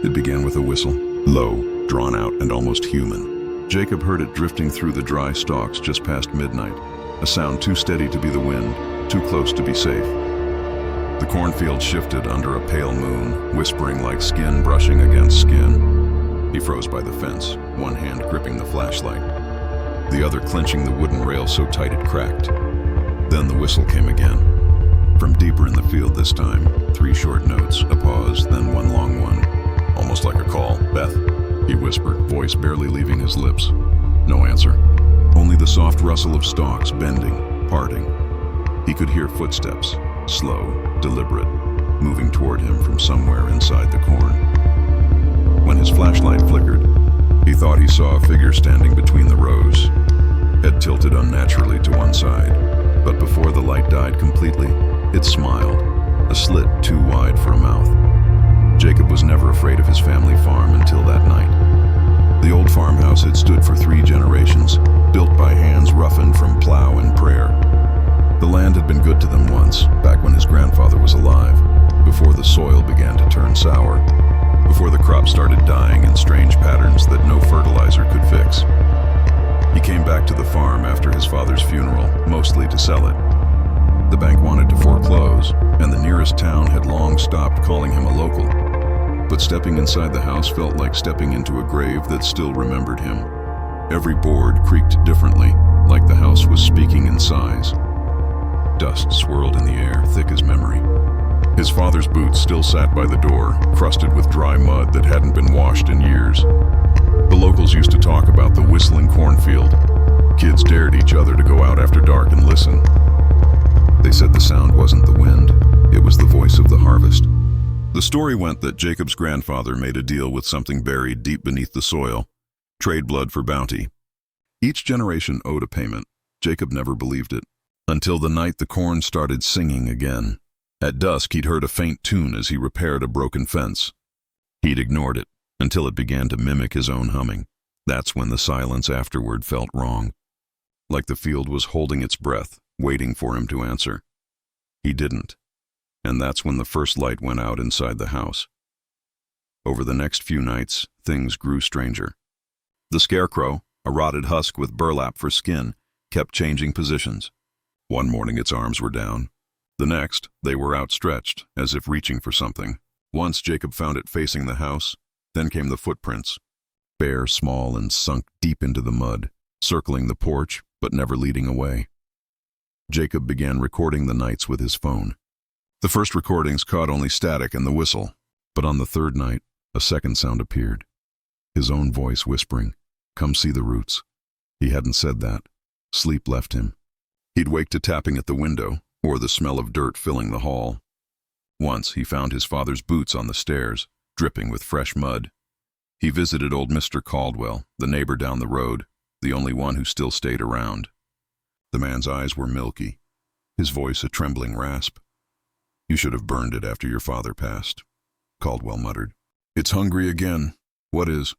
It began with a whistle, low, drawn out, and almost human. Jacob heard it drifting through the dry stalks just past midnight, a sound too steady to be the wind, too close to be safe. The cornfield shifted under a pale moon, whispering like skin brushing against skin. He froze by the fence, one hand gripping the flashlight, the other clenching the wooden rail so tight it cracked. Then the whistle came again. From deeper in the field this time, 3 short notes, a pause, then one long one. Almost like a call. "Beth," he whispered, voice barely leaving his lips. No answer. Only the soft rustle of stalks bending, parting. He could hear footsteps, slow, deliberate, moving toward him from somewhere inside the corn. When his flashlight flickered, he thought he saw a figure standing between the rows, head tilted unnaturally to one side. But before the light died completely, it smiled, a slit too wide for a mouth. Jacob was never afraid of his family farm until that night. The old farmhouse had stood for 3 generations, built by hands roughened from plow and prayer. The land had been good to them once, back when his grandfather was alive, before the soil began to turn sour, before the crop started dying in strange patterns that no fertilizer could fix. He came back to the farm after his father's funeral, mostly to sell it. The bank wanted to foreclose, and the nearest town had long stopped calling him a local. But stepping inside the house felt like stepping into a grave that still remembered him. Every board creaked differently, like the house was speaking in sighs. Dust swirled in the air, thick as memory. His father's boots still sat by the door, crusted with dry mud that hadn't been washed in years. The locals used to talk about the whistling cornfield. Kids dared each other to go out after dark and listen. They said the sound wasn't the wind, it was the voice of the harvest. The story went that Jacob's grandfather made a deal with something buried deep beneath the soil, trade blood for bounty. Each generation owed a payment. Jacob never believed it, until the night the corn started singing again. At dusk he'd heard a faint tune as he repaired a broken fence. He'd ignored it, until it began to mimic his own humming. That's when the silence afterward felt wrong. Like the field was holding its breath, waiting for him to answer. He didn't. And that's when the first light went out inside the house. Over the next few nights, things grew stranger. The scarecrow, a rotted husk with burlap for skin, kept changing positions. One morning its arms were down. The next, they were outstretched, as if reaching for something. Once Jacob found it facing the house, then came the footprints. Bare, small, and sunk deep into the mud, circling the porch, but never leading away. Jacob began recording the nights with his phone. The first recordings caught only static and the whistle, but on the third night, a second sound appeared. His own voice whispering, "Come see the roots." He hadn't said that. Sleep left him. He'd wake to tapping at the window, or the smell of dirt filling the hall. Once he found his father's boots on the stairs, dripping with fresh mud. He visited old Mr. Caldwell, the neighbor down the road, the only one who still stayed around. The man's eyes were milky, his voice a trembling rasp. "You should have burned it after your father passed," Caldwell muttered. "It's hungry again. What is?"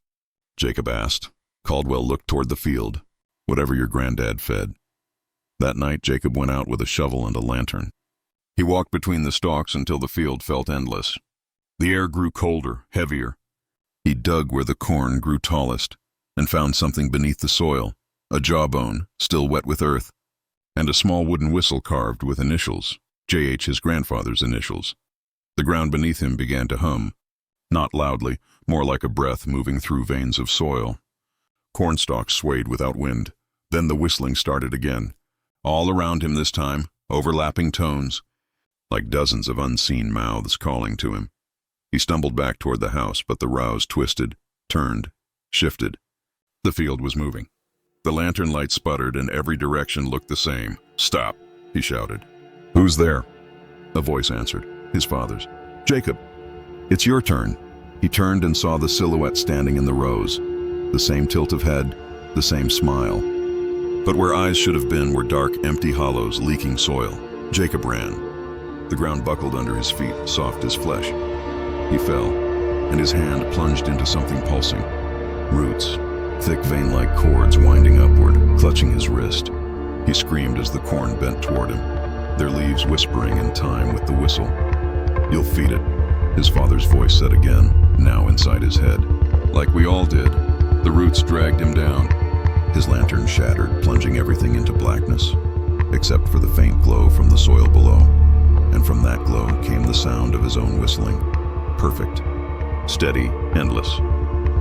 Jacob asked. Caldwell looked toward the field. "Whatever your granddad fed." That night Jacob went out with a shovel and a lantern. He walked between the stalks until the field felt endless. The air grew colder, heavier. He dug where the corn grew tallest and found something beneath the soil, a jawbone, still wet with earth, and a small wooden whistle carved with initials, J.H., his grandfather's initials. The ground beneath him began to hum, not loudly, more like a breath moving through veins of soil. Cornstalks swayed without wind. Then the whistling started again. All around him this time, overlapping tones, like dozens of unseen mouths calling to him. He stumbled back toward the house, but the rouse twisted, turned, shifted. The field was moving. The lantern light sputtered and every direction looked the same. "Stop," he shouted. "Who's there?" A voice answered, his father's. "Jacob, it's your turn." He turned and saw the silhouette standing in the rows. The same tilt of head, the same smile. But where eyes should have been were dark, empty hollows, leaking soil. Jacob ran. The ground buckled under his feet, soft as flesh. He fell, and his hand plunged into something pulsing. Roots, thick vein-like cords winding upward, clutching his wrist. He screamed as the corn bent toward him, their leaves whispering in time with the whistle. "You'll feed it. his father's voice said again, now inside his head. Like we all did, the roots dragged him down. His lantern shattered, plunging everything into blackness, except for the faint glow from the soil below. And from that glow came the sound of his own whistling. Perfect. Steady, endless.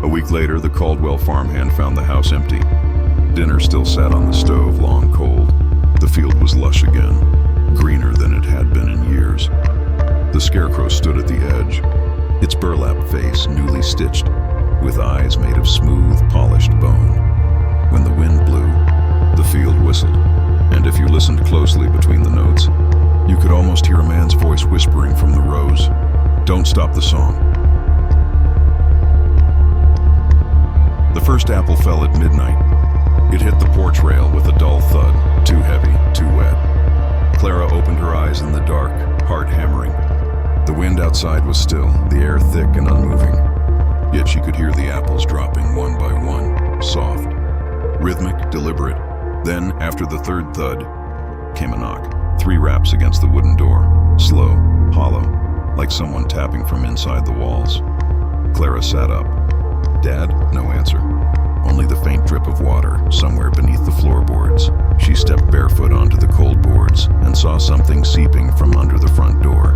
A week later, the Caldwell farmhand found the house empty. Dinner still sat on the stove, long cold. The field was lush again, greener than it had been in years. The scarecrow stood at the edge, its burlap face newly stitched, with eyes made of smooth, polished bone. When the wind blew, the field whistled, and if you listened closely between the notes, you could almost hear a man's voice whispering from the rows, "Don't stop the song." The first apple fell at midnight. It hit the porch rail with a dull thud, too heavy, too wet. Clara opened her eyes in the dark, heart hammering. The wind outside was still, the air thick and unmoving. Yet she could hear the apples dropping one by one, soft, rhythmic, deliberate. Then, after the third thud, came a knock. 3 raps against the wooden door, slow, hollow, like someone tapping from inside the walls. Clara sat up. "Dad?" No answer. Only the faint drip of water somewhere beneath the floorboards. She stepped barefoot onto the cold boards and saw something seeping from under the front door.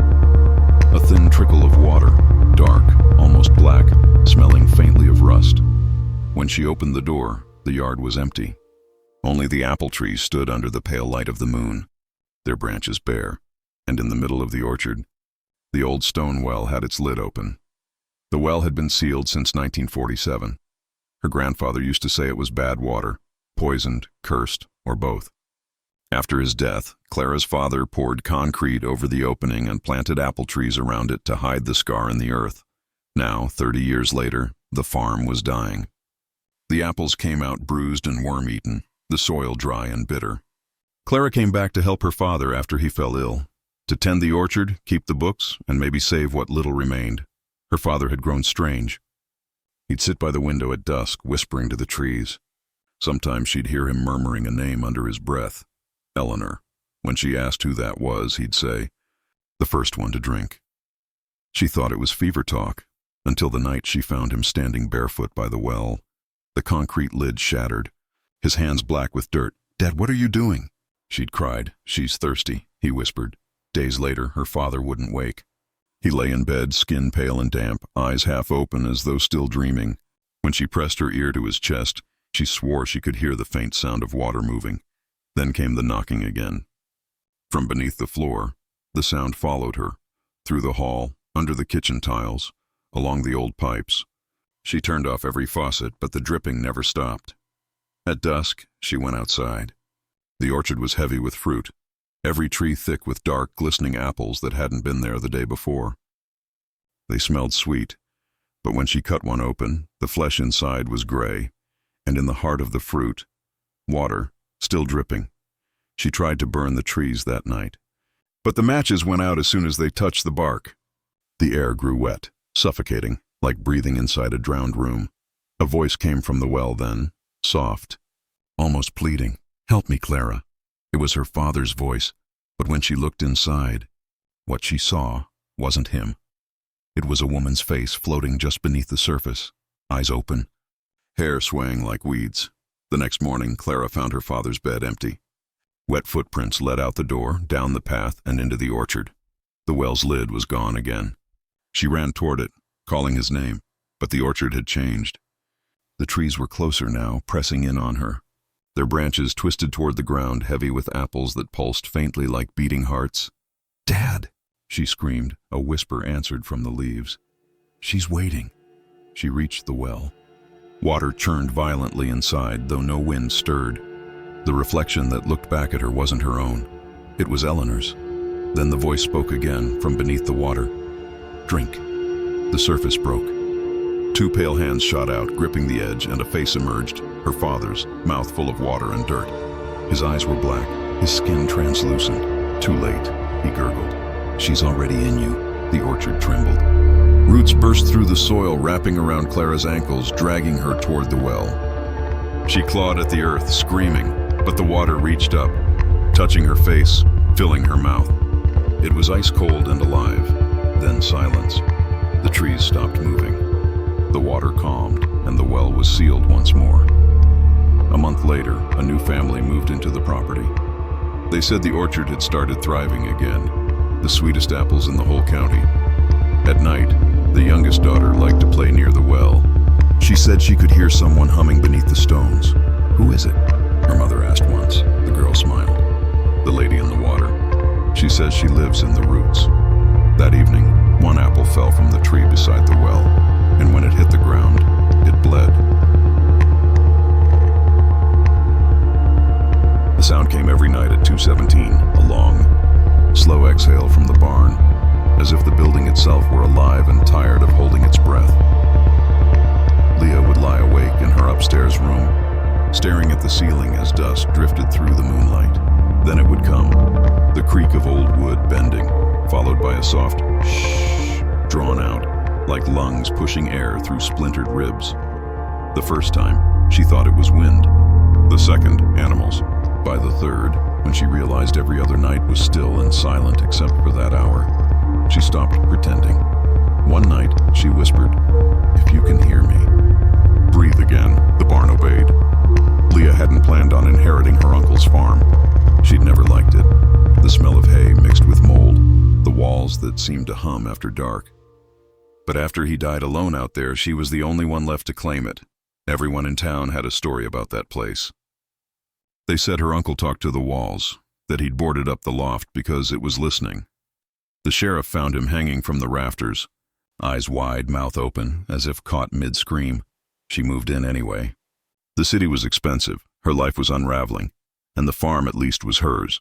A thin trickle of water, dark, almost black, smelling faintly of rust. When she opened the door, the yard was empty. Only the apple trees stood under the pale light of the moon, their branches bare, and in the middle of the orchard, the old stone well had its lid open. The well had been sealed since 1947. Her grandfather used to say it was bad water, poisoned, cursed, or both. After his death, Clara's father poured concrete over the opening and planted apple trees around it to hide the scar in the earth. Now, 30 years later, the farm was dying. The apples came out bruised and worm-eaten, the soil dry and bitter. Clara came back to help her father after he fell ill, to tend the orchard, keep the books, and maybe save what little remained. Her father had grown strange. He'd sit by the window at dusk, whispering to the trees. Sometimes she'd hear him murmuring a name under his breath. Eleanor. When she asked who that was, he'd say, "The first one to drink." She thought it was fever talk, until the night she found him standing barefoot by the well, the concrete lid shattered, his hands black with dirt. "Dad, what are you doing?" She'd cried. "She's thirsty," he whispered. Days later, her father wouldn't wake. He lay in bed, skin pale and damp, eyes half open as though still dreaming. When she pressed her ear to his chest, she swore she could hear the faint sound of water moving. Then came the knocking again. From beneath the floor, the sound followed her, through the hall, under the kitchen tiles, along the old pipes. She turned off every faucet, but the dripping never stopped. At dusk, she went outside. The orchard was heavy with fruit, every tree thick with dark, glistening apples that hadn't been there the day before. They smelled sweet, but when she cut one open, the flesh inside was gray, and in the heart of the fruit, water, still dripping. She tried to burn the trees that night, but the matches went out as soon as they touched the bark. The air grew wet, suffocating, like breathing inside a drowned room. A voice came from the well then, soft, almost pleading. "Help me, Clara." It was her father's voice, but when she looked inside, what she saw wasn't him. It was a woman's face floating just beneath the surface, eyes open, hair swaying like weeds. The next morning, Clara found her father's bed empty. Wet footprints led out the door, down the path, and into the orchard. The well's lid was gone again. She ran toward it, calling his name, but the orchard had changed. The trees were closer now, pressing in on her. Their branches twisted toward the ground, heavy with apples that pulsed faintly like beating hearts. "Dad!" she screamed. A whisper answered from the leaves. "She's waiting." She reached the well. Water churned violently inside, though no wind stirred. The reflection that looked back at her wasn't her own. It was Eleanor's. Then the voice spoke again from beneath the water. "Drink." The surface broke. 2 pale hands shot out, gripping the edge, and a face emerged, her father's, mouth full of water and dirt. His eyes were black, his skin translucent. "Too late," he gurgled. "She's already in you." The orchard trembled. Roots burst through the soil, wrapping around Clara's ankles, dragging her toward the well. She clawed at the earth, screaming, but the water reached up, touching her face, filling her mouth. It was ice cold and alive, then silence. The trees stopped moving. The water calmed, and the well was sealed once more. A month later, a new family moved into the property. They said the orchard had started thriving again, the sweetest apples in the whole county. At night, the youngest daughter liked to play near the well. She said she could hear someone humming beneath the stones. "Who is it?" her mother asked once. The girl smiled. "The lady in the water. She says she lives in the roots." That evening, one apple fell from the tree beside the well, and when it hit the ground, it bled. The sound came every night at 2:17, a long, slow exhale from the barn, as if the building itself were alive and tired of holding its breath. Leah would lie awake in her upstairs room, staring at the ceiling as dust drifted through the moonlight. Then it would come, the creak of old wood bending, followed by a soft shh, drawn out, like lungs pushing air through splintered ribs. The first time, she thought it was wind. The second, animals. By the third, when she realized every other night was still and silent except for that hour, she stopped pretending. One night, she whispered, "If you can hear me." "Breathe again," the barn obeyed. Leah hadn't planned on inheriting her uncle's farm. She'd never liked it. The smell of hay mixed with mold, the walls that seemed to hum after dark. But after he died alone out there, she was the only one left to claim it. Everyone in town had a story about that place. They said her uncle talked to the walls, that he'd boarded up the loft because it was listening. The sheriff found him hanging from the rafters, eyes wide, mouth open, as if caught mid-scream. She moved in anyway. The city was expensive, her life was unraveling, and the farm at least was hers.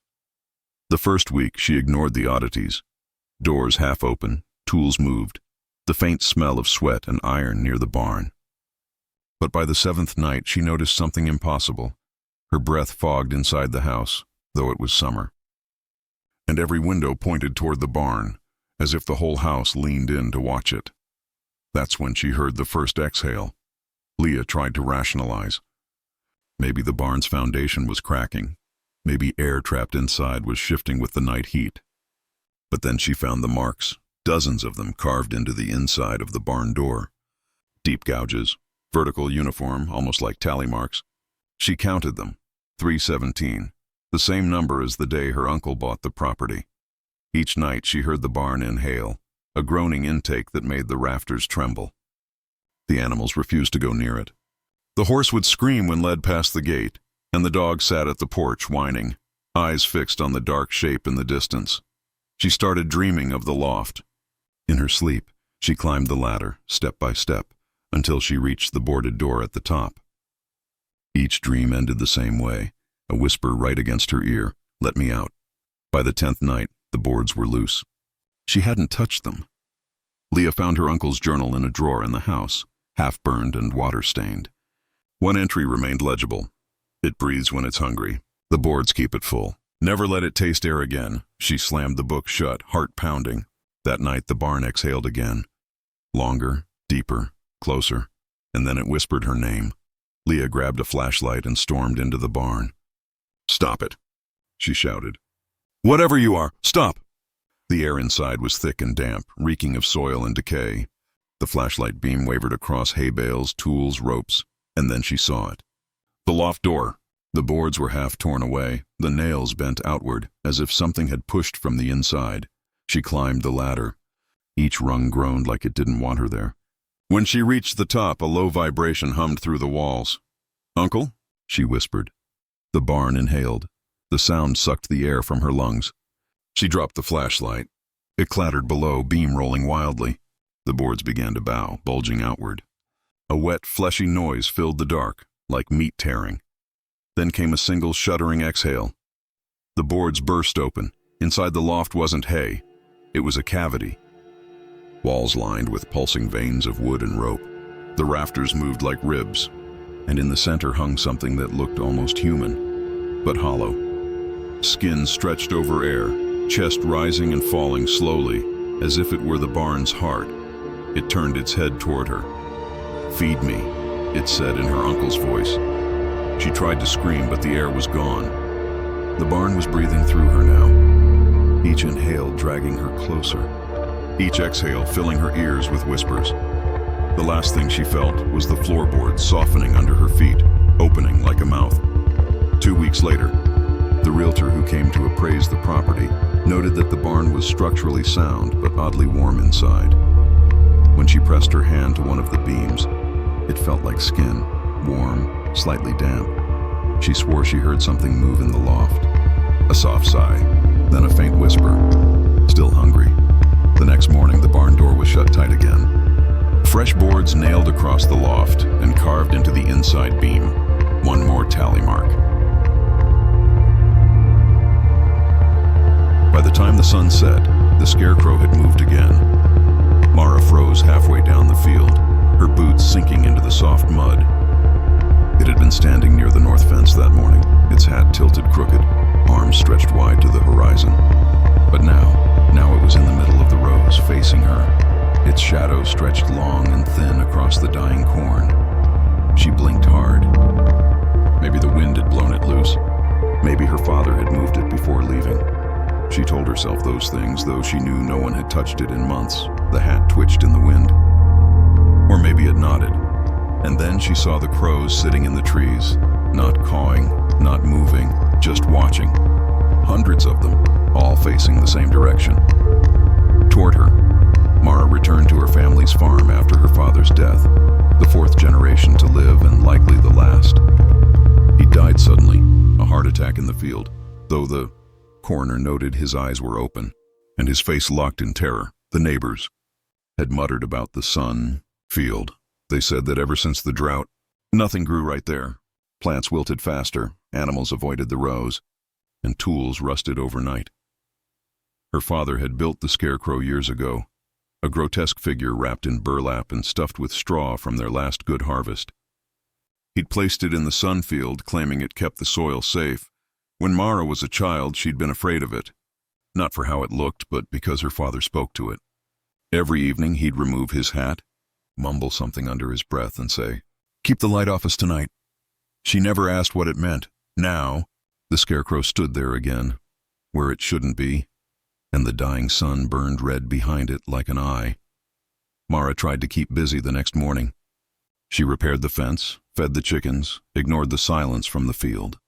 The first week, she ignored the oddities. Doors half open, tools moved, the faint smell of sweat and iron near the barn. But by the seventh night, she noticed something impossible. Her breath fogged inside the house, though it was summer. And every window pointed toward the barn, as if the whole house leaned in to watch it. That's when she heard the first exhale. Leah tried to rationalize. Maybe the barn's foundation was cracking. Maybe air trapped inside was shifting with the night heat. But then she found the marks, dozens of them carved into the inside of the barn door. Deep gouges, vertical uniform, almost like tally marks. She counted them, 317, the same number as the day her uncle bought the property. Each night she heard the barn inhale, a groaning intake that made the rafters tremble. The animals refused to go near it. The horse would scream when led past the gate, and the dog sat at the porch whining, eyes fixed on the dark shape in the distance. She started dreaming of the loft. In her sleep, she climbed the ladder, step by step, until she reached the boarded door at the top. Each dream ended the same way, a whisper right against her ear, "Let me out." By the 10th night, the boards were loose. She hadn't touched them. Leah found her uncle's journal in a drawer in the house, half-burned and water-stained. One entry remained legible. "It breathes when it's hungry. The boards keep it full. Never let it taste air again." She slammed the book shut, heart pounding. That night the barn exhaled again. Longer, deeper, closer, and then it whispered her name. Leah grabbed a flashlight and stormed into the barn. "Stop it," she shouted. "Whatever you are, stop!" The air inside was thick and damp, reeking of soil and decay. The flashlight beam wavered across hay bales, tools, ropes, and then she saw it. The loft door. The boards were half torn away, the nails bent outward, as if something had pushed from the inside. She climbed the ladder. Each rung groaned like it didn't want her there. When she reached the top, a low vibration hummed through the walls. "Uncle?" she whispered. The barn inhaled. The sound sucked the air from her lungs. She dropped the flashlight. It clattered below, beam rolling wildly. The boards began to bow, bulging outward. A wet, fleshy noise filled the dark, like meat tearing. Then came a single shuddering exhale. The boards burst open. Inside the loft wasn't hay. It was a cavity. Walls lined with pulsing veins of wood and rope. The rafters moved like ribs, and in the center hung something that looked almost human, but hollow. Skin stretched over air, chest rising and falling slowly, as if it were the barn's heart. It turned its head toward her. "Feed me," it said in her uncle's voice. She tried to scream, but the air was gone. The barn was breathing through her now, each inhale dragging her closer. each exhale filling her ears with whispers. The last thing she felt was the floorboards softening under her feet, opening like a mouth. 2 weeks later, the realtor who came to appraise the property noted that the barn was structurally sound but oddly warm inside. When she pressed her hand to one of the beams, it felt like skin, warm, slightly damp. She swore she heard something move in the loft. A soft sigh, then a faint whisper. Still hungry. The next morning, the barn door was shut tight again. Fresh boards nailed across the loft and carved into the inside beam. One more tally mark. By the time the sun set, the scarecrow had moved again. Mara froze halfway down the field, her boots sinking into the soft mud. It had been standing near the north fence that morning, its hat tilted crooked, arms stretched wide to the horizon. But now it was in the middle of the rows, facing her. Its shadow stretched long and thin across the dying corn. She blinked hard. Maybe the wind had blown it loose. Maybe her father had moved it before leaving. She told herself those things, though she knew no one had touched it in months. The hat twitched in the wind. Or maybe it nodded. And then she saw the crows sitting in the trees, not cawing, not moving, just watching. Hundreds of them, all facing the same direction. Toward her, Mara returned to her family's farm after her father's death, the fourth generation to live and likely the last. He died suddenly, a heart attack in the field, though the coroner noted his eyes were open and his face locked in terror. The neighbors had muttered about the sun, field. They said that ever since the drought, nothing grew right there. Plants wilted faster, animals avoided the rows, and tools rusted overnight. Her father had built the scarecrow years ago, a grotesque figure wrapped in burlap and stuffed with straw from their last good harvest. He'd placed it in the sun field, claiming it kept the soil safe. When Mara was a child, she'd been afraid of it, not for how it looked, but because her father spoke to it. Every evening he'd remove his hat, mumble something under his breath and say, "Keep the light off us tonight." She never asked what it meant. Now, the scarecrow stood there again, where it shouldn't be, and the dying sun burned red behind it like an eye. Mara tried to keep busy the next morning. She repaired the fence, fed the chickens, ignored the silence from the field.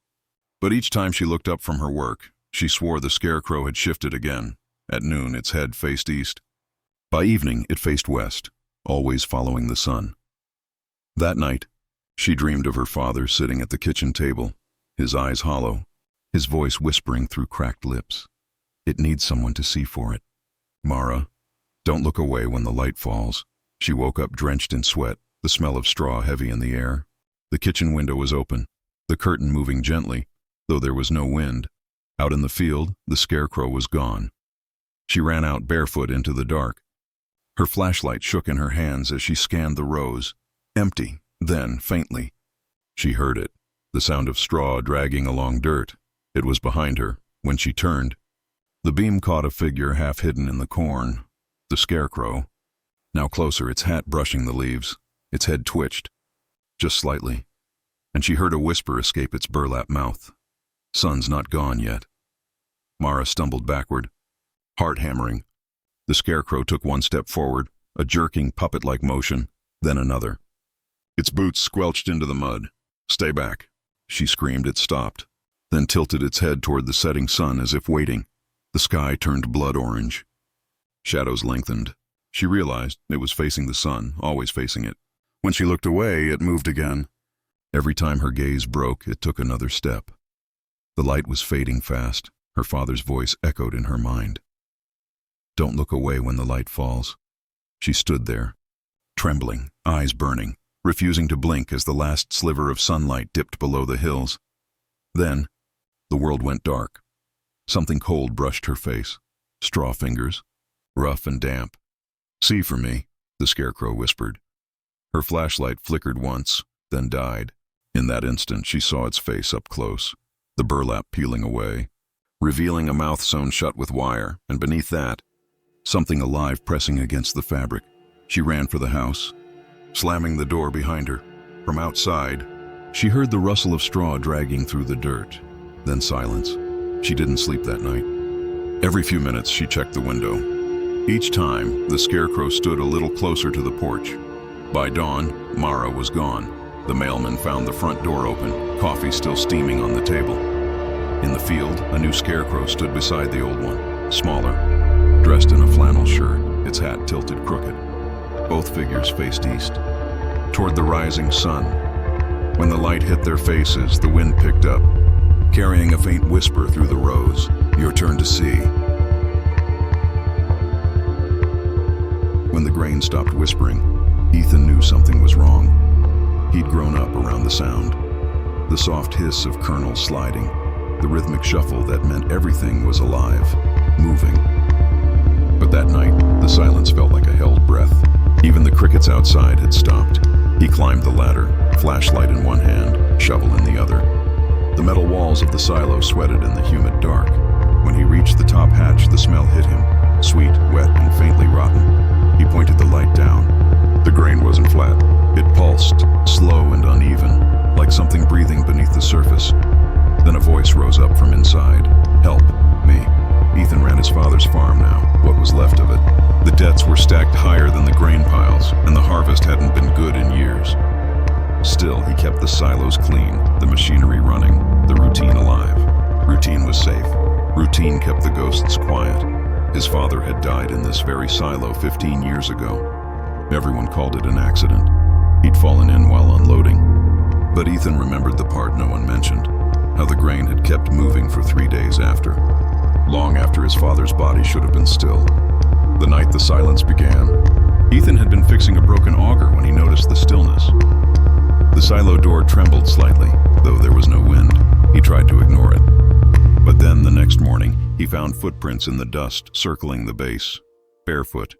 But each time she looked up from her work, she swore the scarecrow had shifted again. At noon, its head faced east. By evening, it faced west, always following the sun. That night, she dreamed of her father sitting at the kitchen table, his eyes hollow, his voice whispering through cracked lips. "It needs someone to see for it. Mara, don't look away when the light falls." She woke up drenched in sweat, the smell of straw heavy in the air. The kitchen window was open, the curtain moving gently, though there was no wind. Out in the field, the scarecrow was gone. She ran out barefoot into the dark. Her flashlight shook in her hands as she scanned the rows. Empty, then, faintly. She heard it, the sound of straw dragging along dirt. It was behind her. When she turned, the beam caught a figure half hidden in the corn. The scarecrow. Now closer, its hat brushing the leaves. Its head twitched, just slightly, and she heard a whisper escape its burlap mouth. "Sun's not gone yet." Mara stumbled backward, heart hammering. The scarecrow took one step forward, a jerking, puppet-like motion, then another. Its boots squelched into the mud. "Stay back," she screamed. It stopped, then tilted its head toward the setting sun as if waiting. The sky turned blood orange. Shadows lengthened. She realized it was facing the sun, always facing it. When she looked away, it moved again. Every time her gaze broke, it took another step. The light was fading fast. Her father's voice echoed in her mind. "Don't look away when the light falls." She stood there, trembling, eyes burning, refusing to blink as the last sliver of sunlight dipped below the hills. Then, the world went dark. Something cold brushed her face. Straw fingers, rough and damp. "See for me," the scarecrow whispered. Her flashlight flickered once, then died. In that instant, she saw its face up close, the burlap peeling away, revealing a mouth sewn shut with wire, and beneath that, something alive pressing against the fabric. She ran for the house, slamming the door behind her. From outside, she heard the rustle of straw dragging through the dirt, then silence. She didn't sleep that night. Every few minutes, she checked the window. Each time, the scarecrow stood a little closer to the porch. By dawn, Mara was gone. The mailman found the front door open, coffee still steaming on the table. In the field, a new scarecrow stood beside the old one, smaller, dressed in a flannel shirt, its hat tilted crooked. Both figures faced east, toward the rising sun. When the light hit their faces, the wind picked up, carrying a faint whisper through the rows. Your turn to see. When the grain stopped whispering, Ethan knew something was wrong. He'd grown up around the sound. The soft hiss of kernels sliding, the rhythmic shuffle that meant everything was alive, moving. But that night, the silence felt like a held breath. Even the crickets outside had stopped. He climbed the ladder, flashlight in one hand, shovel in the other. The metal walls of the silo sweated in the humid dark. When he reached the top hatch, the smell hit him, sweet, wet, and faintly rotten. He pointed the light down. The grain wasn't flat. It pulsed, slow and uneven, like something breathing beneath the surface. Then a voice rose up from inside. Help me. Ethan ran his father's farm now, what was left of it. The debts were stacked higher than the grain piles, and the harvest hadn't been good in years. Still, he kept the silos clean, the machinery running, the routine alive. Routine was safe. Routine kept the ghosts quiet. His father had died in this very silo 15 years ago. Everyone called it an accident. He'd fallen in while unloading. But Ethan remembered the part no one mentioned, how the grain had kept moving for 3 days after, long after his father's body should have been still. The night the silence began, Ethan had been fixing a broken auger when he noticed the stillness. The silo door trembled slightly, though there was no wind. He tried to ignore it. But then the next morning, he found footprints in the dust circling the base, barefoot,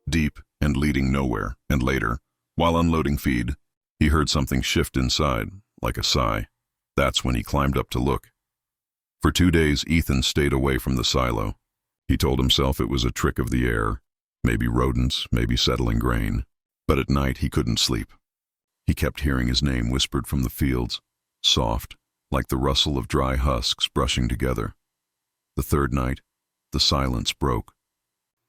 deep and leading nowhere. And later, while unloading feed, he heard something shift inside, like a sigh. That's when he climbed up to look. For 2 days, Ethan stayed away from the silo. He told himself it was a trick of the air, maybe rodents, maybe settling grain. But at night, he couldn't sleep. He kept hearing his name whispered from the fields, soft, like the rustle of dry husks brushing together. The third night, the silence broke.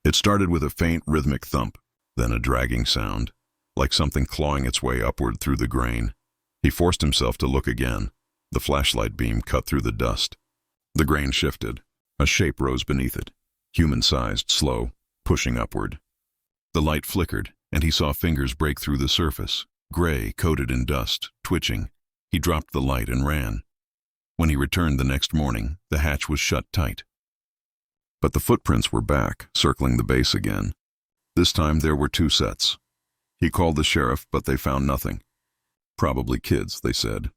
It started with a faint rhythmic thump, then a dragging sound, like something clawing its way upward through the grain. He forced himself to look again. The flashlight beam cut through the dust. The grain shifted. A shape rose beneath it, human-sized, slow, pushing upward. The light flickered, and he saw fingers break through the surface, gray, coated in dust, twitching. He dropped the light and ran. When he returned the next morning, the hatch was shut tight. But the footprints were back, circling the base again. This time there were 2 sets. He called the sheriff, but they found nothing. Probably kids, they said.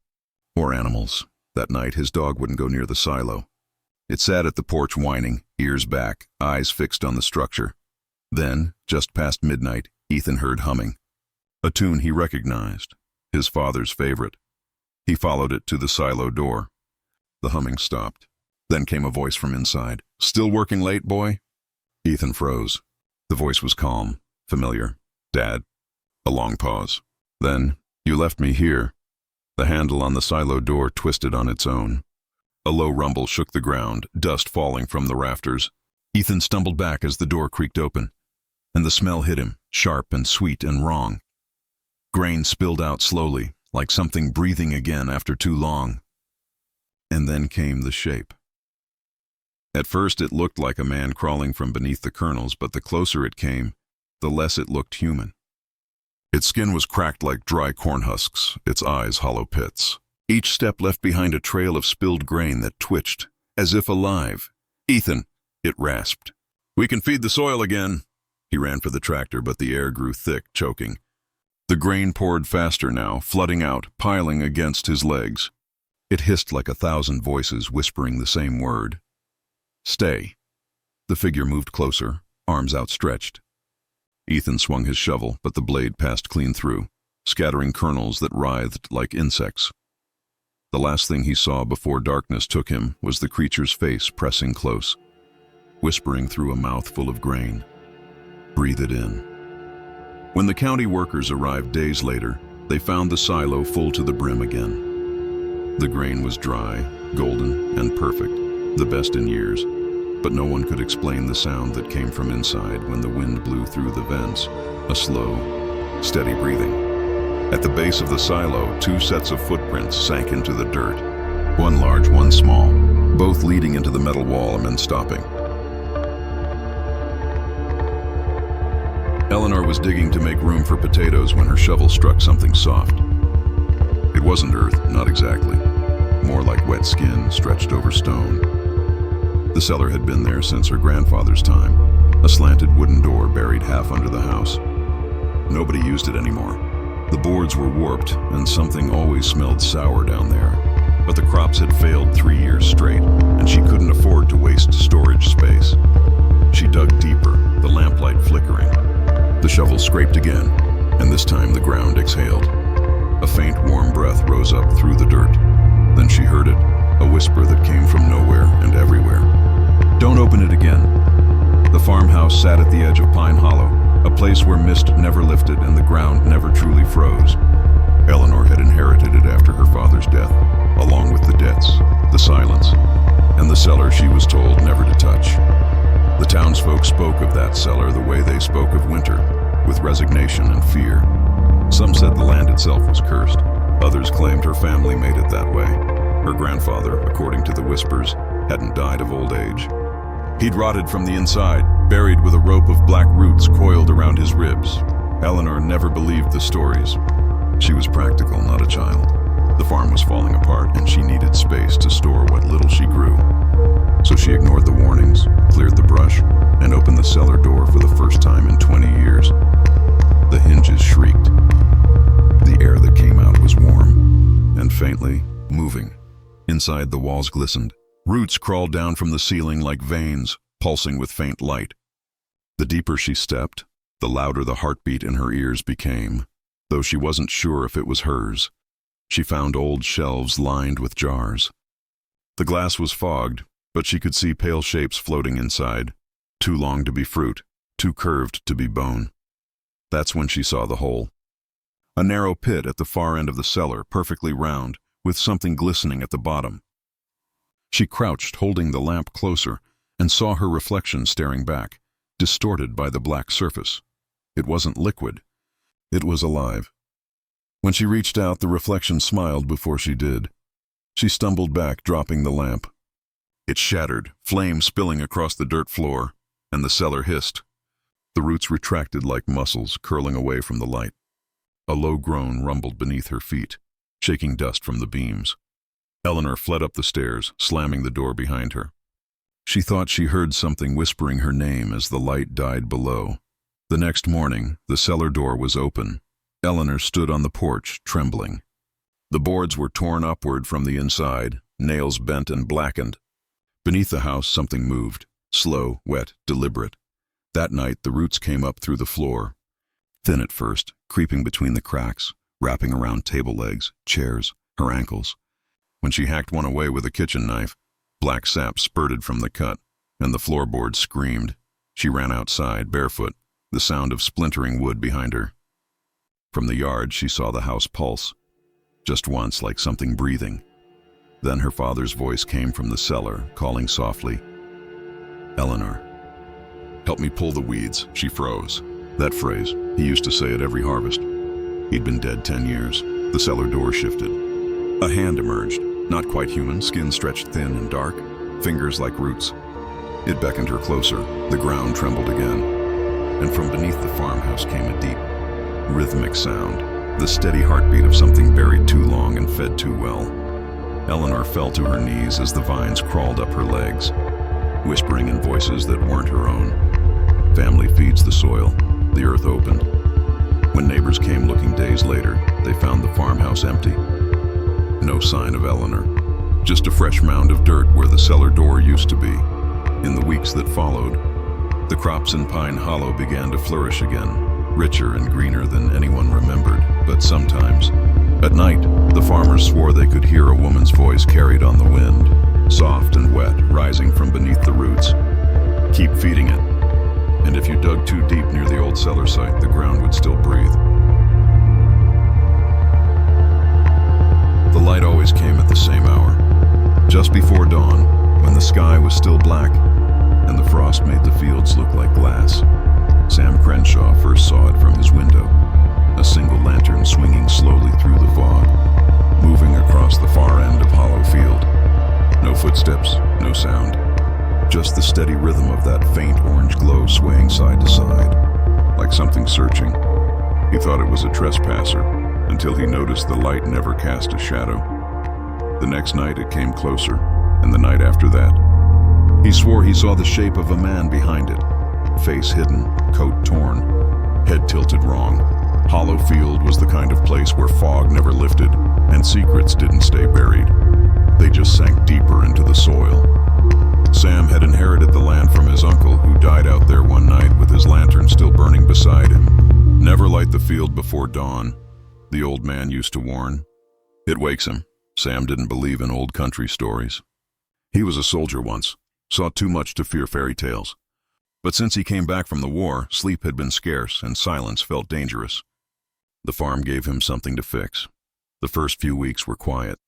Or animals. That night his dog wouldn't go near the silo. It sat at the porch whining, ears back, eyes fixed on the structure. Then, just past midnight, Ethan heard humming. A tune he recognized, his father's favorite. He followed it to the silo door. The humming stopped. Then came a voice from inside. Still working late, boy? Ethan froze. The voice was calm, familiar. Dad. A long pause. Then, you left me here. The handle on the silo door twisted on its own. A low rumble shook the ground, dust falling from the rafters. Ethan stumbled back as the door creaked open, and the smell hit him, sharp and sweet and wrong. Grain spilled out slowly, like something breathing again after too long. And then came the shape. At first it looked like a man crawling from beneath the kernels, but the closer it came, the less it looked human. Its skin was cracked like dry corn husks, its eyes hollow pits. Each step left behind a trail of spilled grain that twitched, as if alive. Ethan, it rasped. We can feed the soil again. He ran for the tractor, but the air grew thick, choking. The grain poured faster now, flooding out, piling against his legs. It hissed like 1,000 voices whispering the same word. Stay. The figure moved closer, arms outstretched. Ethan swung his shovel, but the blade passed clean through, scattering kernels that writhed like insects. The last thing he saw before darkness took him was the creature's face pressing close, whispering through a mouth full of grain. Breathe it in. When the county workers arrived days later, they found the silo full to the brim again. The grain was dry, golden, and perfect, the best in years. but no one could explain the sound that came from inside when the wind blew through the vents, a slow, steady breathing. At the base of the silo, two sets of footprints sank into the dirt, one large, one small, both leading into the metal wall and then stopping. Eleanor was digging to make room for potatoes when her shovel struck something soft. It wasn't earth, not exactly. More like wet skin stretched over stone. The cellar had been there since her grandfather's time, a slanted wooden door buried half under the house. Nobody used it anymore. The boards were warped, and something always smelled sour down there. But the crops had failed 3 years straight, and she couldn't afford to waste storage space. She dug deeper, the lamplight flickering. The shovel scraped again, and this time the ground exhaled. A faint, warm breath rose up through the dirt. Then she heard it, a whisper that came from nowhere and everywhere. "Don't open it again." The farmhouse sat at the edge of Pine Hollow, a place where mist never lifted and the ground never truly froze. Eleanor had inherited it after her father's death, along with the debts, the silence, and the cellar she was told never to touch. The townsfolk spoke of that cellar the way they spoke of winter, with resignation and fear. Some said the land itself was cursed. Others claimed her family made it that way. Her grandfather, according to the whispers, hadn't died of old age. He'd rotted from the inside, buried with a rope of black roots coiled around his ribs. Eleanor never believed the stories. She was practical, not a child. The farm was falling apart, and she needed space to store what little she grew. So she ignored the warnings, cleared the brush, and opened the cellar door for the first time in 20 years. The hinges shrieked. The air that came out was warm, and faintly moving. Inside, the walls glistened. Roots crawled down from the ceiling like veins, pulsing with faint light. The deeper she stepped, the louder the heartbeat in her ears became, though she wasn't sure if it was hers. She found old shelves lined with jars. The glass was fogged, but she could see pale shapes floating inside, too long to be fruit, too curved to be bone. That's when she saw the hole. A narrow pit at the far end of the cellar, perfectly round, with something glistening at the bottom. She crouched, holding the lamp closer, and saw her reflection staring back, distorted by the black surface. It wasn't liquid. It was alive. When she reached out, the reflection smiled before she did. She stumbled back, dropping the lamp. It shattered, flame spilling across the dirt floor, and the cellar hissed. The roots retracted like muscles, curling away from the light. A low groan rumbled beneath her feet, shaking dust from the beams. Eleanor fled up the stairs, slamming the door behind her. She thought she heard something whispering her name as the light died below. The next morning, the cellar door was open. Eleanor stood on the porch, trembling. The boards were torn upward from the inside, nails bent and blackened. Beneath the house, something moved, slow, wet, deliberate. That night, the roots came up through the floor, thin at first, creeping between the cracks, wrapping around table legs, chairs, her ankles. When she hacked one away with a kitchen knife, black sap spurted from the cut, and the floorboards screamed. She ran outside, barefoot, the sound of splintering wood behind her. From the yard, she saw the house pulse, just once, like something breathing. Then her father's voice came from the cellar, calling softly, "Eleanor." "Help me pull the weeds." She froze. That phrase, he used to say at every harvest. He'd been dead 10 years. The cellar door shifted. A hand emerged, not quite human, skin stretched thin and dark, fingers like roots. It beckoned her closer. The ground trembled again. And from beneath the farmhouse came a deep, rhythmic sound, the steady heartbeat of something buried too long and fed too well. Eleanor fell to her knees as the vines crawled up her legs, whispering in voices that weren't her own. Family feeds the soil. The earth opened. When neighbors came looking days later, they found the farmhouse empty. No sign of Eleanor, just a fresh mound of dirt where the cellar door used to be. In the weeks that followed, the crops in Pine Hollow began to flourish again, richer and greener than anyone remembered. But sometimes, at night, the farmers swore they could hear a woman's voice carried on the wind, soft and wet, rising from beneath the roots. Keep feeding it. And if you dug too deep near the old cellar site, the ground would still breathe. The light always came at the same hour, just before dawn, when the sky was still black. and the frost made the fields look like glass. Sam Crenshaw first saw it from his window, a single lantern swinging slowly through the fog, moving across the far end of Hollow Field. No footsteps, no sound, just the steady rhythm of that faint orange glow swaying side to side, like something searching. He thought it was a trespasser, until he noticed the light never cast a shadow. The next night it came closer, and the night after that. He swore he saw the shape of a man behind it, face hidden, coat torn, head tilted wrong. Hollow Field was the kind of place where fog never lifted, and secrets didn't stay buried. They just sank deeper into the soil. Sam had inherited the land from his uncle, who died out there one night with his lantern still burning beside him. Never light the field before dawn, the old man used to warn. It wakes him. Sam didn't believe in old country stories. He was a soldier once, saw too much to fear fairy tales. But since he came back from the war, sleep had been scarce and silence felt dangerous. The farm gave him something to fix. The first few weeks were quiet.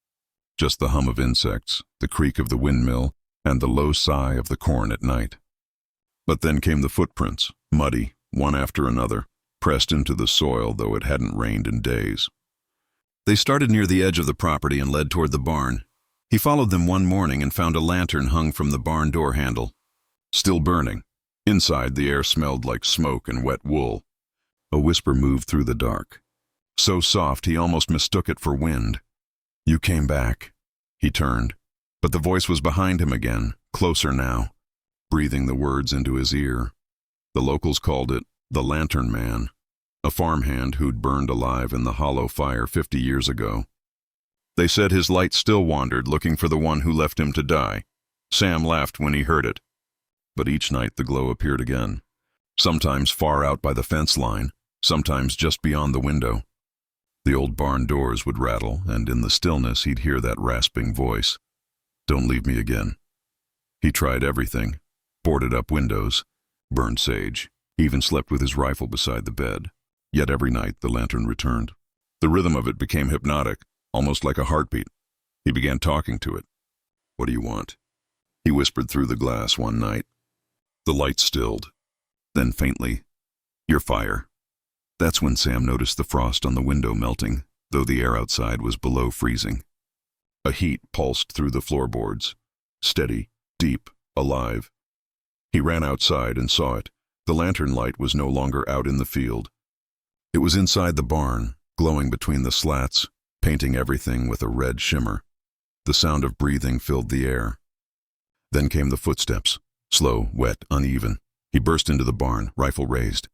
Just the hum of insects, the creak of the windmill, and the low sigh of the corn at night. But then came the footprints, muddy, one after another, pressed into the soil though it hadn't rained in days. They started near the edge of the property and led toward the barn. He followed them one morning and found a lantern hung from the barn door handle, still burning. Inside, the air smelled like smoke and wet wool. A whisper moved through the dark, so soft he almost mistook it for wind. "You came back." He turned, but the voice was behind him again, closer now, breathing the words into his ear. The locals called it the Lantern Man, a farmhand who'd burned alive in the hollow fire 50 years ago. They said his light still wandered, looking for the one who left him to die. Sam laughed when he heard it. But each night the glow appeared again, sometimes far out by the fence line, sometimes just beyond the window. The old barn doors would rattle, and in the stillness he'd hear that rasping voice. "Don't leave me again." He tried everything, boarded up windows, burned sage, even slept with his rifle beside the bed. Yet every night the lantern returned. The rhythm of it became hypnotic, almost like a heartbeat. He began talking to it. "What do you want?" he whispered through the glass one night. The light stilled. Then faintly, "Your fire." That's when Sam noticed the frost on the window melting, though the air outside was below freezing. A heat pulsed through the floorboards, steady, deep, alive. He ran outside and saw it. The lantern light was no longer out in the field. It was inside the barn, glowing between the slats, painting everything with a red shimmer. The sound of breathing filled the air. Then came the footsteps, slow, wet, uneven. He burst into the barn, rifle raised.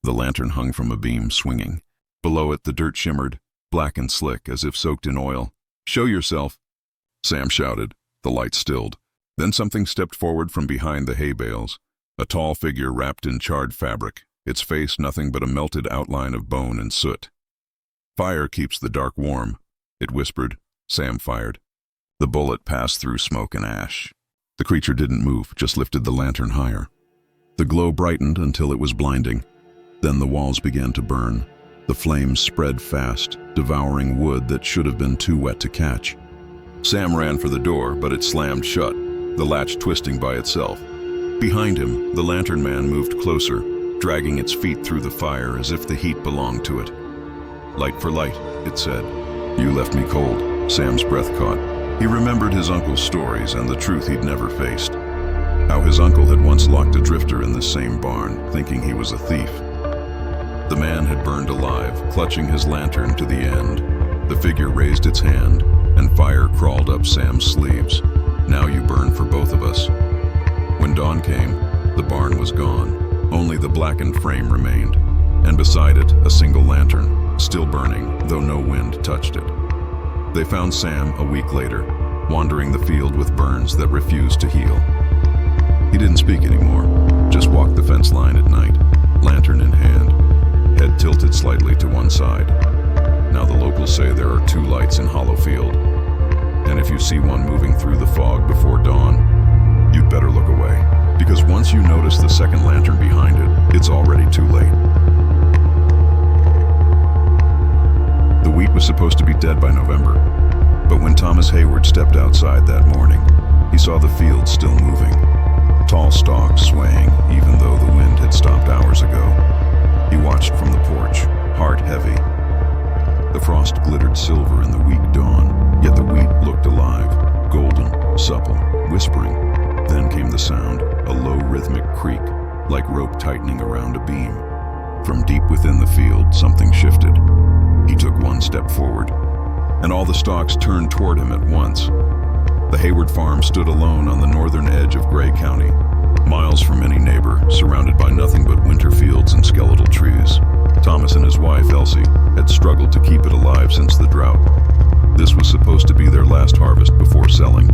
The lantern hung from a beam, swinging. Below it the dirt shimmered, black and slick, as if soaked in oil. "Show yourself!" Sam shouted. The light stilled. Then something stepped forward from behind the hay bales, a tall figure wrapped in charred fabric, its face nothing but a melted outline of bone and soot. "Fire keeps the dark warm," it whispered. Sam fired. The bullet passed through smoke and ash. The creature didn't move, just lifted the lantern higher. The glow brightened until it was blinding. Then the walls began to burn. The flames spread fast, devouring wood that should have been too wet to catch. Sam ran for the door, but it slammed shut, the latch twisting by itself. Behind him, the lantern man moved closer, dragging its feet through the fire as if the heat belonged to it. "Light for light," it said. "You left me cold." Sam's breath caught. He remembered his uncle's stories and the truth he'd never faced. How his uncle had once locked a drifter in the same barn, thinking he was a thief. The man had burned alive, clutching his lantern to the end. The figure raised its hand, and fire crawled up Sam's sleeves. "Now you burn for both of us." When dawn came, the barn was gone. Only the blackened frame remained, and beside it, a single lantern, still burning, though no wind touched it. They found Sam a week later, wandering the field with burns that refused to heal. He didn't speak anymore, just walked the fence line at night, lantern in hand, head tilted slightly to one side. Now the locals say there are 2 lights in Hollow Field, and if you see one moving through the fog before dawn, you'd better look away, because once you notice the second lantern behind it, it's already too late. The wheat was supposed to be dead by November, but when Thomas Hayward stepped outside that morning, he saw the field still moving. tall stalks swaying even though the wind had stopped hours ago. He watched from the porch, heart heavy. The frost glittered silver in the weak dawn, yet the wheat looked alive, golden, supple, whispering. Then came the sound, a low rhythmic creak, like rope tightening around a beam. From deep within the field, something shifted. He took one step forward, and all the stalks turned toward him at once. The Hayward farm stood alone on the northern edge of Gray County, miles from any neighbor, surrounded by nothing but winter fields and skeletal trees. Thomas and his wife, Elsie, had struggled to keep it alive since the drought. This was supposed to be their last harvest before selling.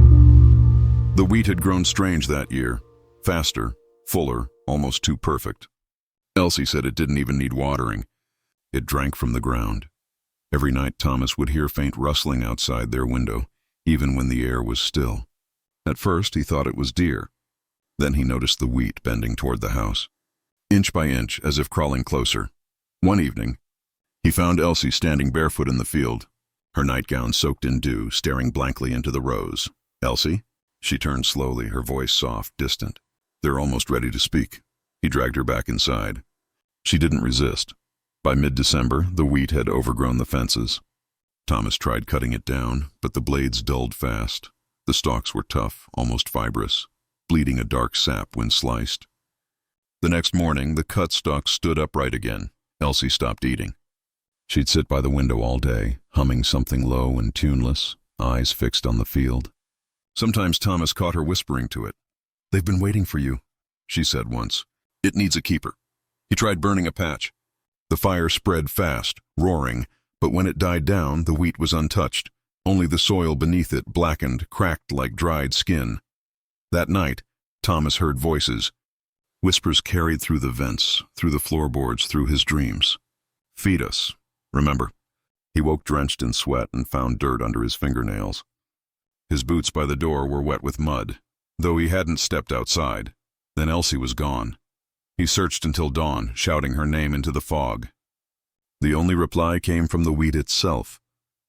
The wheat had grown strange that year, faster, fuller, almost too perfect. Elsie said it didn't even need watering. It drank from the ground. Every night Thomas would hear faint rustling outside their window, even when the air was still. At first he thought it was deer. Then he noticed the wheat bending toward the house, inch by inch, as if crawling closer. One evening, he found Elsie standing barefoot in the field, her nightgown soaked in dew, staring blankly into the rows. "Elsie?" She turned slowly, her voice soft, distant. "They're almost ready to speak." He dragged her back inside. She didn't resist. By mid-December, the wheat had overgrown the fences. Thomas tried cutting it down, but the blades dulled fast. The stalks were tough, almost fibrous, bleeding a dark sap when sliced. The next morning, the cut stalks stood upright again. Elsie stopped eating. She'd sit by the window all day, humming something low and tuneless, eyes fixed on the field. Sometimes Thomas caught her whispering to it. "They've been waiting for you," she said once. "It needs a keeper." He tried burning a patch. The fire spread fast, roaring, but when it died down, the wheat was untouched. Only the soil beneath it blackened, cracked like dried skin. That night, Thomas heard voices. Whispers carried through the vents, through the floorboards, through his dreams. "Feed us. Remember." He woke drenched in sweat and found dirt under his fingernails. His boots by the door were wet with mud, though he hadn't stepped outside. Then Elsie was gone. He searched until dawn, shouting her name into the fog. The only reply came from the wheat itself,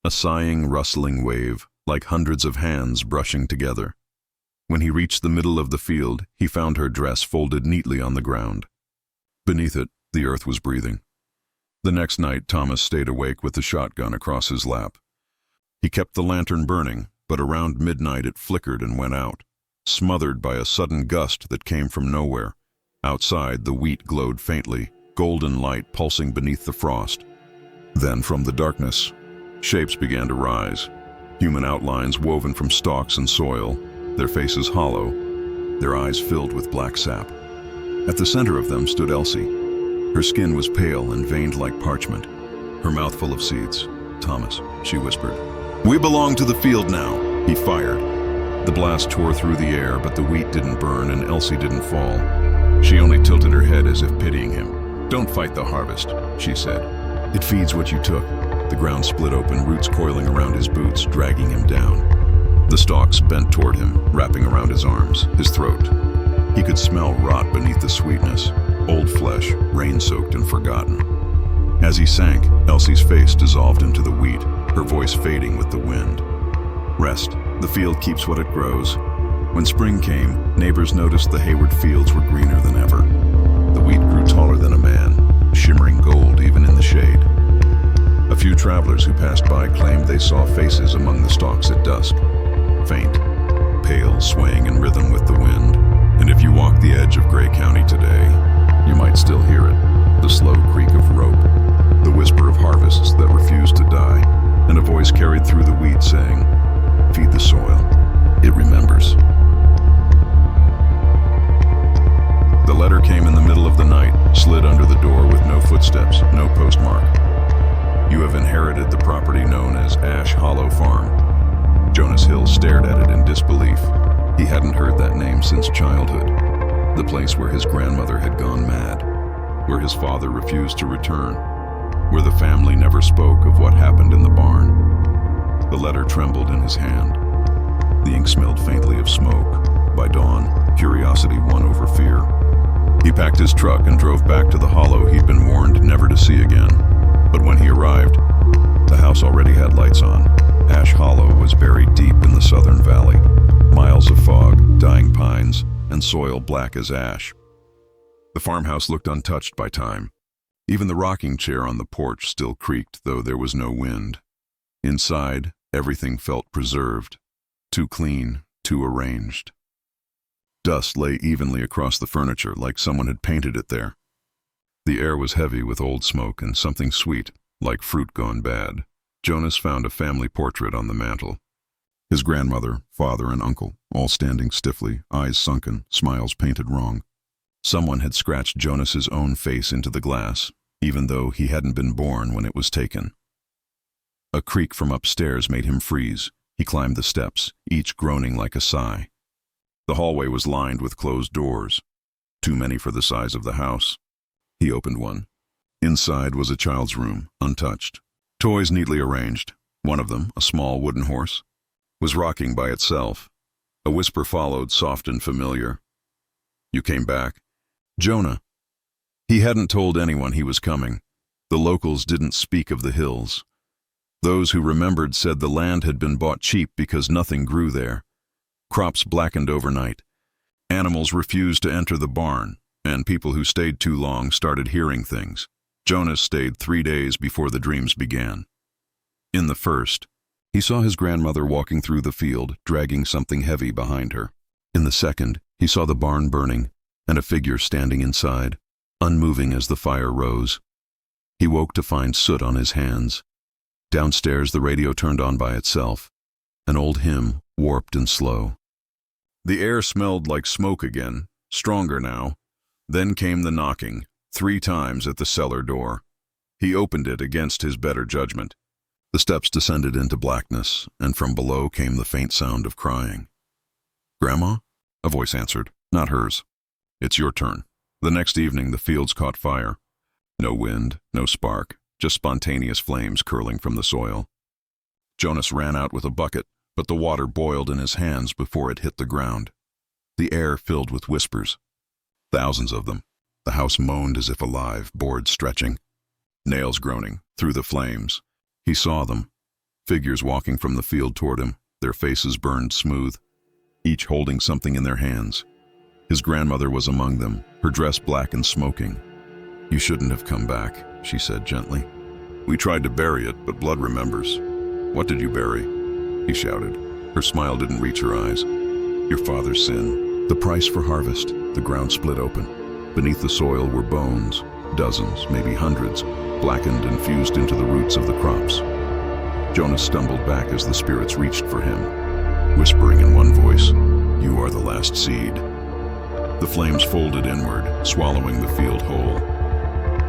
a sighing, rustling wave, like hundreds of hands brushing together. When he reached the middle of the field, he found her dress folded neatly on the ground. Beneath it, the earth was breathing. The next night, Thomas stayed awake with the shotgun across his lap. He kept the lantern burning, but around midnight it flickered and went out, smothered by a sudden gust that came from nowhere. Outside, the wheat glowed faintly, golden light pulsing beneath the frost. Then, from the darkness, shapes began to rise, human outlines woven from stalks and soil, their faces hollow, their eyes filled with black sap. At the center of them stood Elsie. Her skin was pale and veined like parchment, her mouth full of seeds. "Thomas," she whispered. "We belong to the field now." He fired. The blast tore through the air, but the wheat didn't burn and Elsie didn't fall. She only tilted her head as if pitying him. "Don't fight the harvest," she said. "It feeds what you took." The ground split open, roots coiling around his boots, dragging him down. The stalks bent toward him, wrapping around his arms, his throat. He could smell rot beneath the sweetness, old flesh, rain-soaked and forgotten. As he sank, Elsie's face dissolved into the wheat, her voice fading with the wind. "Rest. The field keeps what it grows." When spring came, neighbors noticed the Hayward fields were greener than ever. The wheat grew taller than a man, shimmering gold even in the shade. A few travelers who passed by claimed they saw faces among the stalks at dusk, faint, pale, swaying in rhythm with the wind. And if you walk the edge of Gray County today, you might still hear it, the slow creak of rope, the whisper of harvests that refuse to die, and a voice carried through the wheat saying, "Feed the soil. It remembers." The letter came in the middle of the night, slid under the door with no footsteps, no postmark. "You have inherited the property known as Ash Hollow Farm." Jonas Hill stared at it in disbelief. He hadn't heard that name since childhood. The place where his grandmother had gone mad, where his father refused to return, where the family never spoke of what happened in the barn. The letter trembled in his hand. The ink smelled faintly of smoke. By dawn, curiosity won over fear. He packed his truck and drove back to the hollow he'd been warned never to see again. But when he arrived, the house already had lights on. Ash Hollow was buried deep in the southern valley. Miles of fog, dying pines, lines and soil black as ash. The farmhouse looked untouched by time. Even the rocking chair on the porch still creaked, though there was no wind. Inside, everything felt preserved, too clean, too arranged. Dust lay evenly across the furniture, like someone had painted it there. The air was heavy with old smoke and something sweet, like fruit gone bad. Jonas found a family portrait on the mantel. His grandmother, father, and uncle, all standing stiffly, eyes sunken, smiles painted wrong. Someone had scratched Jonas's own face into the glass, even though he hadn't been born when it was taken. A creak from upstairs made him freeze. He climbed the steps, each groaning like a sigh. The hallway was lined with closed doors, too many for the size of the house. He opened one. Inside was a child's room, untouched. Toys neatly arranged. One of them, a small wooden horse, was rocking by itself. A whisper followed, soft and familiar. "You came back." Jonah. He hadn't told anyone he was coming. The locals didn't speak of the hills. Those who remembered said the land had been bought cheap because nothing grew there. Crops blackened overnight. Animals refused to enter the barn, and people who stayed too long started hearing things. Jonas stayed 3 days before the dreams began. In the first, he saw his grandmother walking through the field, dragging something heavy behind her. In the second, he saw the barn burning, and a figure standing inside, unmoving as the fire rose. He woke to find soot on his hands. Downstairs, the radio turned on by itself, an old hymn, warped and slow. The air smelled like smoke again, stronger now. Then came the knocking, 3 times at the cellar door. He opened it against his better judgment. The steps descended into blackness, and from below came the faint sound of crying. "Grandma?" A voice answered, not hers. "It's your turn." The next evening, the fields caught fire. No wind, no spark, just spontaneous flames curling from the soil. Jonas ran out with a bucket, but the water boiled in his hands before it hit the ground. The air filled with whispers. Thousands of them. The house moaned as if alive, boards stretching, nails groaning through the flames. He saw them, figures walking from the field toward him, their faces burned smooth, each holding something in their hands. His grandmother was among them, her dress black and smoking. "You shouldn't have come back," she said gently. "We tried to bury it, but blood remembers." "What did you bury?" he shouted. Her smile didn't reach her eyes. "Your father's sin. The price for harvest." The ground split open. Beneath the soil were bones, dozens, maybe hundreds, blackened and fused into the roots of the crops. Jonas stumbled back as the spirits reached for him, whispering in one voice, "You are the last seed." The flames folded inward, swallowing the field whole.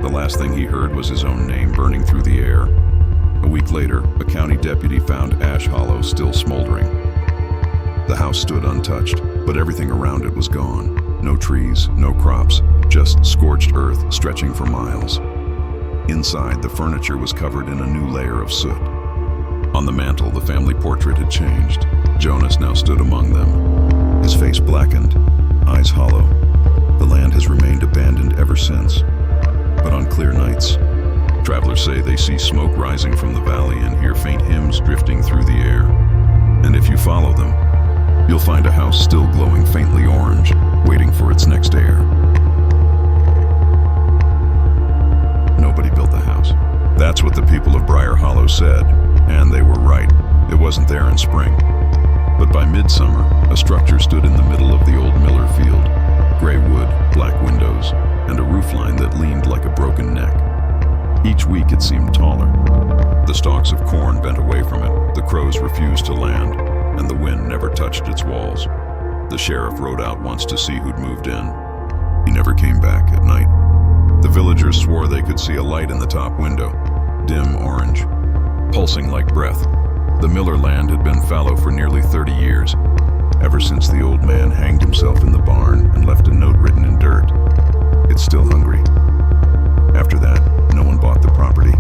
The last thing he heard was his own name burning through the air. A week later, a county deputy found Ash Hollow still smoldering. The house stood untouched, but everything around it was gone. No trees, no crops, just scorched earth stretching for miles. Inside, the furniture was covered in a new layer of soot. On the mantel, the family portrait had changed. Jonas now stood among them, his face blackened, eyes hollow. The land has remained abandoned ever since. But on clear nights, travelers say they see smoke rising from the valley and hear faint hymns drifting through the air. And if you follow them, you'll find a house still glowing faintly orange, waiting for its next heir. Nobody built the house. That's what the people of Briar Hollow said, and they were right. It wasn't there in spring. But by midsummer, a structure stood in the middle of the old Miller field. Gray wood, black windows, and a roofline that leaned like a broken neck. Each week it seemed taller. The stalks of corn bent away from it, the crows refused to land, and the wind never touched its walls. The sheriff rode out once to see who'd moved in. He never came back at night. The villagers swore they could see a light in the top window, dim orange, pulsing like breath. The Miller land had been fallow for nearly 30 years, ever since the old man hanged himself in the barn and left a note written in dirt. "It's still hungry." After that, no one bought the property.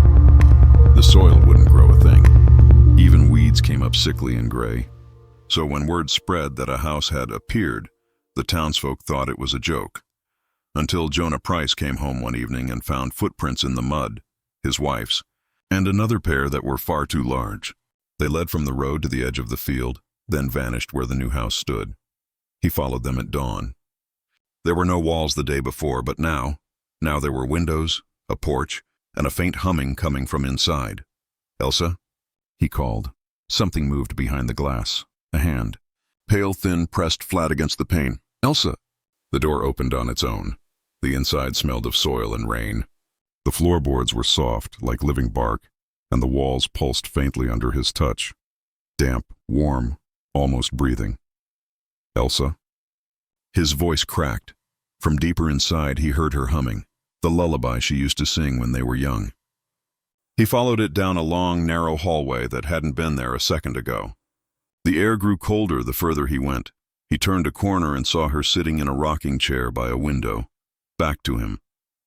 The soil wouldn't grow a thing. Even weeds came up sickly and gray. So when word spread that a house had appeared, the townsfolk thought it was a joke. Until Jonah Price came home one evening and found footprints in the mud, his wife's, and another pair that were far too large. They led from the road to the edge of the field, then vanished where the new house stood. He followed them at dawn. There were no walls the day before, but now there were windows, a porch, and a faint humming coming from inside. "Elsa?" he called. Something moved behind the glass. A hand. Pale, thin, pressed flat against the pane. "Elsa!" The door opened on its own. The inside smelled of soil and rain. The floorboards were soft, like living bark, and the walls pulsed faintly under his touch. Damp, warm, almost breathing. "Elsa?" His voice cracked. From deeper inside he heard her humming, the lullaby she used to sing when they were young. He followed it down a long, narrow hallway that hadn't been there a second ago. The air grew colder the further he went. He turned a corner and saw her sitting in a rocking chair by a window, back to him,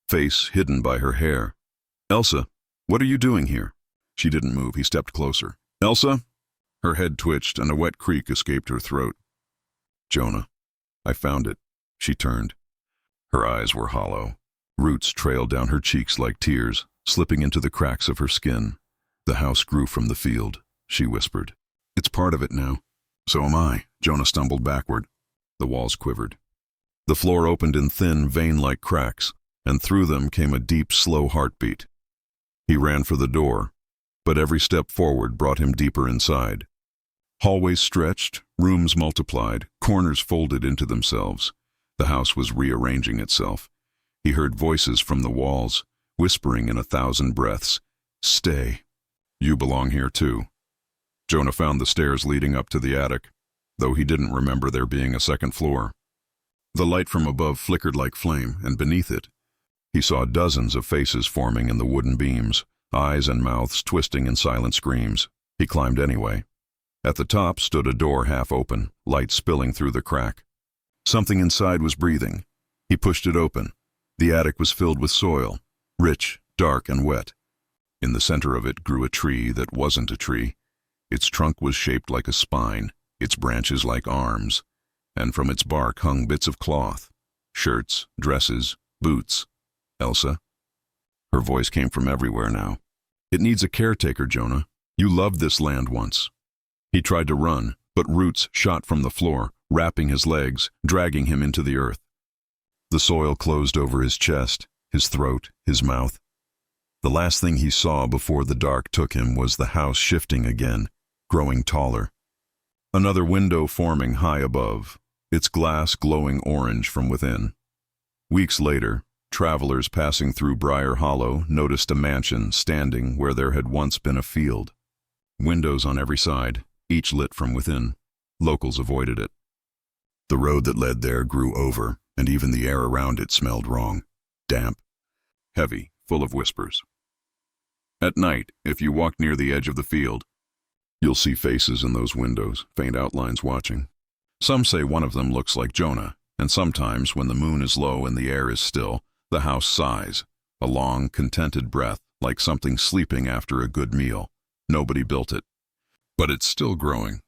face hidden by her hair. "Elsa, what are you doing here?" She didn't move. He stepped closer. "Elsa?" Her head twitched and a wet creak escaped her throat. "Jonah, I found it." She turned. Her eyes were hollow. Roots trailed down her cheeks like tears, slipping into the cracks of her skin. "The house grew from the field," she whispered. "It's part of it now." "So am I." Jonah stumbled backward. The walls quivered. The floor opened in thin, vein-like cracks, and through them came a deep, slow heartbeat. He ran for the door, but every step forward brought him deeper inside. Hallways stretched, rooms multiplied, corners folded into themselves. The house was rearranging itself. He heard voices from the walls, whispering in 1,000 breaths. "Stay. You belong here too." Jonah found the stairs leading up to the attic, though he didn't remember there being a second floor. The light from above flickered like flame, and beneath it, he saw dozens of faces forming in the wooden beams, eyes and mouths twisting in silent screams. He climbed anyway. At the top stood a door half open, light spilling through the crack. Something inside was breathing. He pushed it open. The attic was filled with soil, rich, dark, and wet. In the center of it grew a tree that wasn't a tree. Its trunk was shaped like a spine, its branches like arms, and from its bark hung bits of cloth, shirts, dresses, boots. "Elsa?" Her voice came from everywhere now. "It needs a caretaker, Jonah. You loved this land once." He tried to run, but roots shot from the floor, wrapping his legs, dragging him into the earth. The soil closed over his chest, his throat, his mouth. The last thing he saw before the dark took him was the house shifting again, growing taller. Another window forming high above, its glass glowing orange from within. Weeks later, travelers passing through Briar Hollow noticed a mansion standing where there had once been a field. Windows on every side, each lit from within. Locals avoided it. The road that led there grew over, and even the air around it smelled wrong. Damp, heavy, full of whispers. At night, if you walk near the edge of the field, you'll see faces in those windows, faint outlines watching. Some say one of them looks like Jonah, and sometimes, when the moon is low and the air is still, the house sighs, a long, contented breath, like something sleeping after a good meal. Nobody built it, but it's still growing.